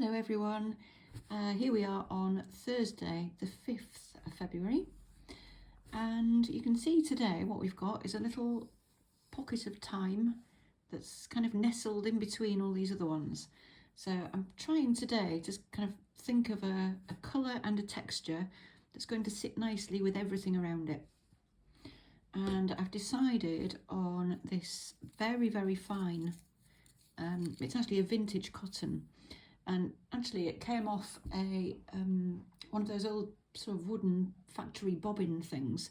Hello everyone, here we are on Thursday the 5th of February, and you can see today what we've got is a little pocket of time that's kind of nestled in between all these other ones. So I'm trying today to kind of think of a colour and a texture that's going to sit nicely with everything around it. And I've decided on this very fine, it's actually a vintage cotton. And actually it came off a one of those old sort of wooden factory bobbin things.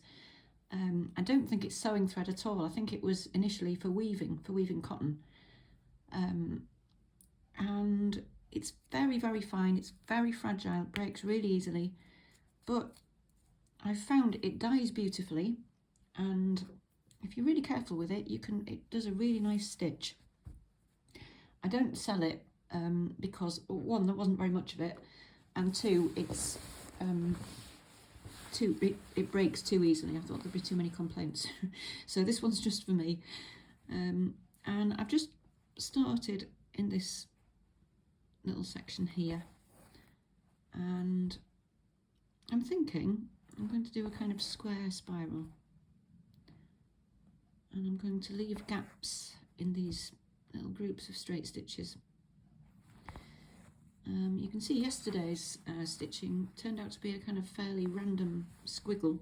I don't think it's sewing thread at all. I think it was initially for weaving cotton. And it's very fine, it's very fragile, it breaks really easily, but I've found it dyes beautifully, and if you're really careful with it, it does a really nice stitch. I don't sell it because one, there wasn't very much of it, and two, it breaks too easily. I thought there'd be too many complaints. So this one's just for me. And I've just started in this little section here, and I'm thinking I'm going to do a kind of square spiral, and I'm going to leave gaps in these little groups of straight stitches. You can see yesterday's stitching turned out to be a kind of fairly random squiggle,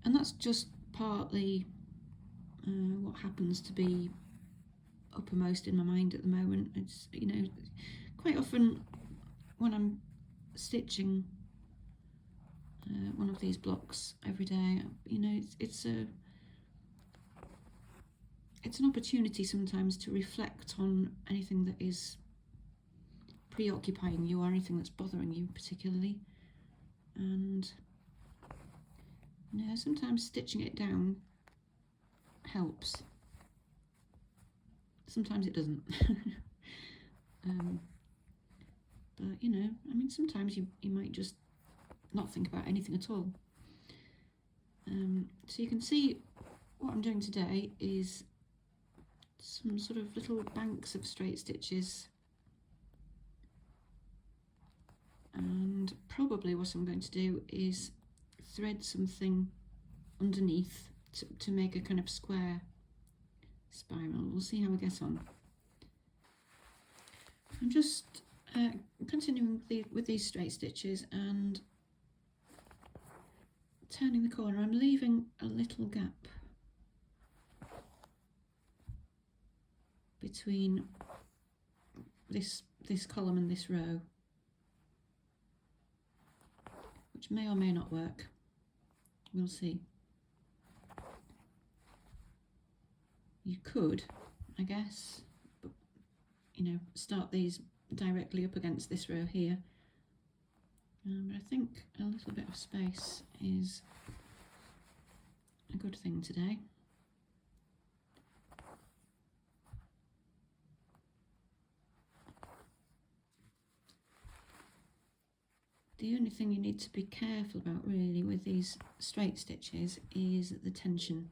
and that's just partly what happens to be uppermost in my mind at the moment. It's, you know, quite often when I'm stitching one of these blocks every day, you know, it's an opportunity sometimes to reflect on anything that is preoccupying you or anything that's bothering you particularly, and you know, sometimes stitching it down helps, sometimes it doesn't. But you know, I mean, sometimes you might just not think about anything at all. So you can see what I'm doing today is some sort of little banks of straight stitches, and probably what I'm going to do is thread something underneath to make a kind of square spiral. We'll see how we get on. I'm just continuing with these straight stitches and turning the corner. I'm leaving a little gap between this column and this row, which may or may not work. We'll see. You could, I guess, but, you know, start these directly up against this row here. But I think a little bit of space is a good thing today. The only thing you need to be careful about really with these straight stitches is the tension.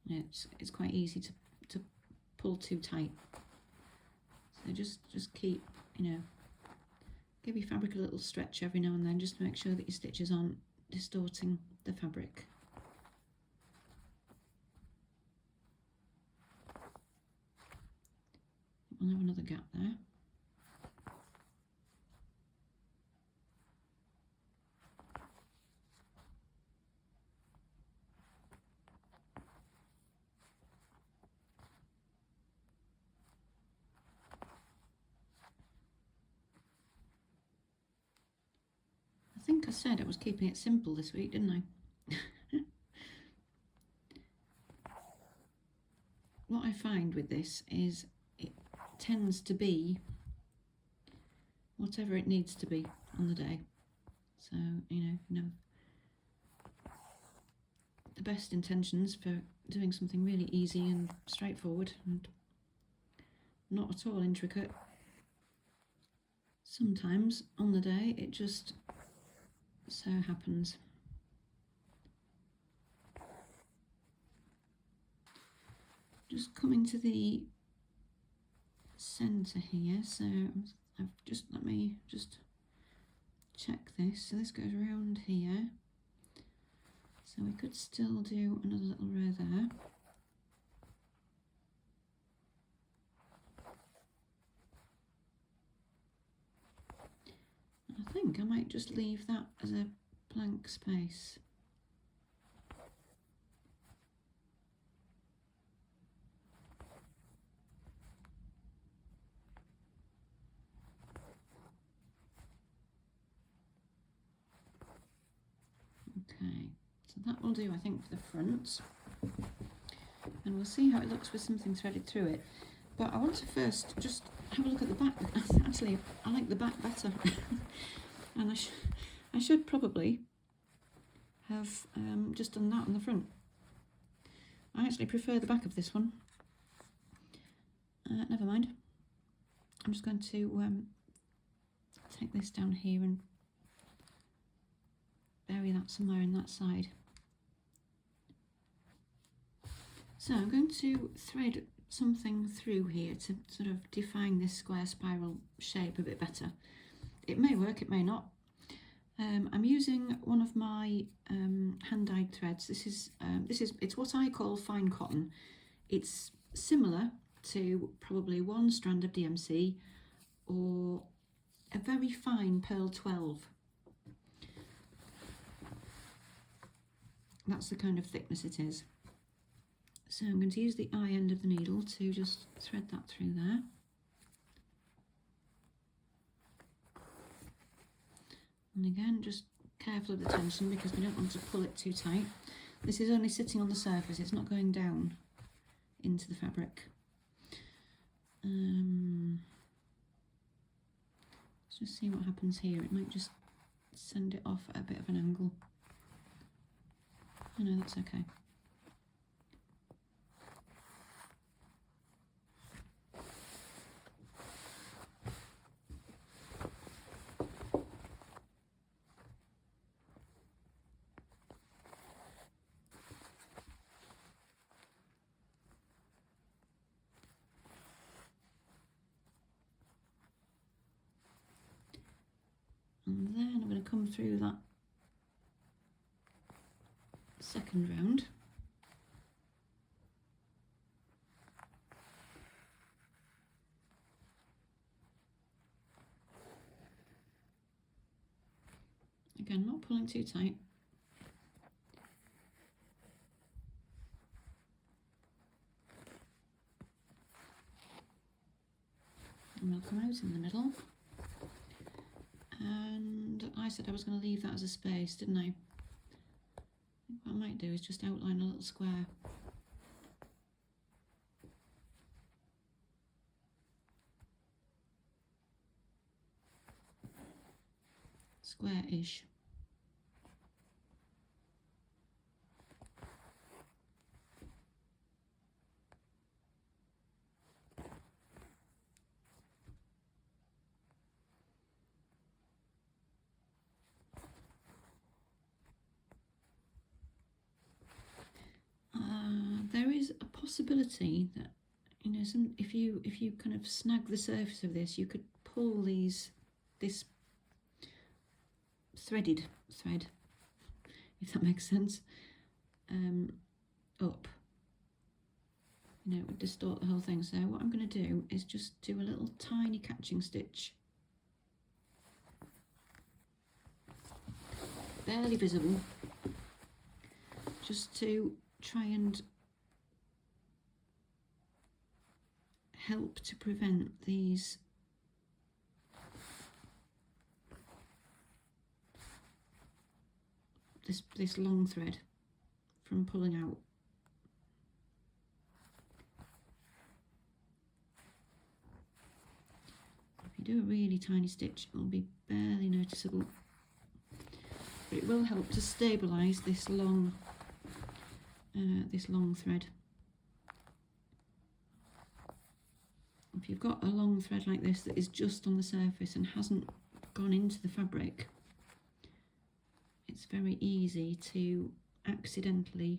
It's quite easy to pull too tight. So just keep, you know, give your fabric a little stretch every now and then, just to make sure that your stitches aren't distorting the fabric. We'll have another gap there. I think I said I was keeping it simple this week, didn't I? What I find with this is it tends to be whatever it needs to be on the day. So, you know, the best intentions for doing something really easy and straightforward and not at all intricate. Sometimes on the day it just so happens. Just coming to the centre here, so let me just check this. So this goes around here, so we could still do another little row there. I think I might just leave that as a blank space. Okay, so that will do, I think, for the front. And we'll see how it looks with something threaded through it. But I want to first just have a look at the back. Actually, I like the back better. And I should probably have just done that on the front. I actually prefer the back of this one. Never mind. I'm just going to take this down here and bury that somewhere in that side. So I'm going to thread something through here to sort of define this square spiral shape a bit better. It may work, it may not. I'm using one of my hand-dyed threads. It's what I call fine cotton. It's similar to probably one strand of DMC or a very fine pearl 12. That's the kind of thickness it is. So I'm going to use the eye end of the needle to just thread that through there. And again, just careful of the tension because we don't want to pull it too tight. This is only sitting on the surface, it's not going down into the fabric. Let's just see what happens here. It might just send it off at a bit of an angle. Oh no, that's okay. And then I'm going to come through that second round. Again, not pulling too tight. And we'll come out in the middle. And I said I was going to leave that as a space, didn't I? What I might do is just outline a little square. Square-ish. There is a possibility that, you know, if you kind of snag the surface of this, you could pull this threaded thread, if that makes sense, up. You know, it would distort the whole thing. So what I'm going to do is just do a little tiny catching stitch, barely visible, just to try and help to prevent this long thread from pulling out. If you do a really tiny stitch, it will be barely noticeable, but it will help to stabilise this long thread. If you've got a long thread like this that is just on the surface and hasn't gone into the fabric, it's very easy to accidentally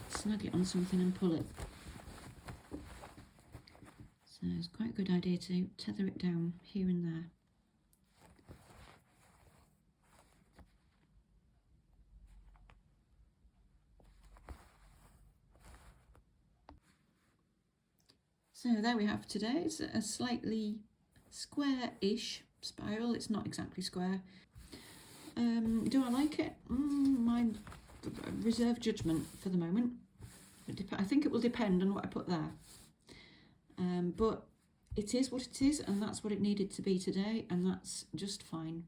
snug it on something and pull it. So it's quite a good idea to tether it down here and there. So there we have today. It's a slightly square-ish spiral. It's not exactly square. Do I like it? My reserve judgment for the moment. I think it will depend on what I put there. But it is what it is, and that's what it needed to be today, and that's just fine.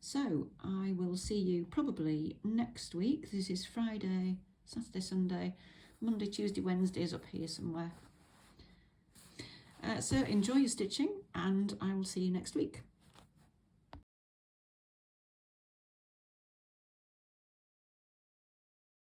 So I will see you probably next week. This is Friday, Saturday, Sunday, Monday, Tuesday, Wednesday is up here somewhere. So enjoy your stitching, and I will see you next week.